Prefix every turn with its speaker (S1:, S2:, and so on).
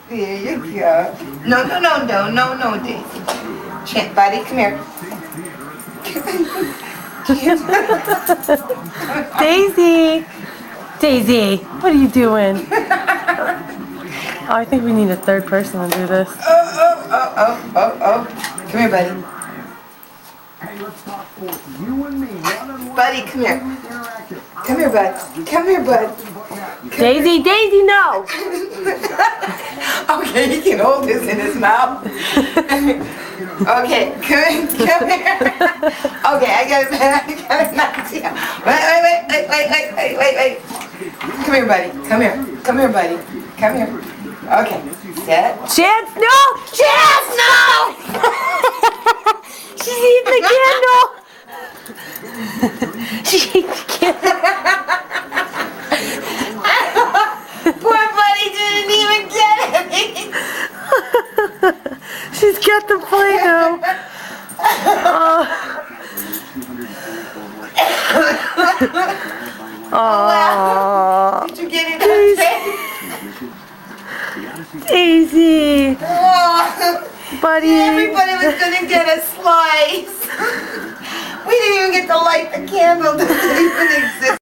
S1: There you go. No, Daisy. Buddy, come here.
S2: Daisy! Daisy, what are you doing? Oh, I think we need a third person to do this.
S1: Oh. Come here, buddy. Buddy, come here. Come here, bud. Come here, bud.
S2: Daisy, no!
S1: Okay, he can hold this in his mouth. Okay, come here. Okay, I got an idea. Wait. Come here, buddy. Come here, buddy. Come here. Okay, set.
S2: Chance, no! Chance, no! She's eating the candle! She ate the candle.
S1: Poor buddy didn't even get it.
S2: She's got the Play-Doh. Oh.
S1: Did you get it?
S2: Daisy.
S1: Oh,
S2: Buddy.
S1: everybody was gonna get a slice. We didn't even get to light the candle. Does it even exist?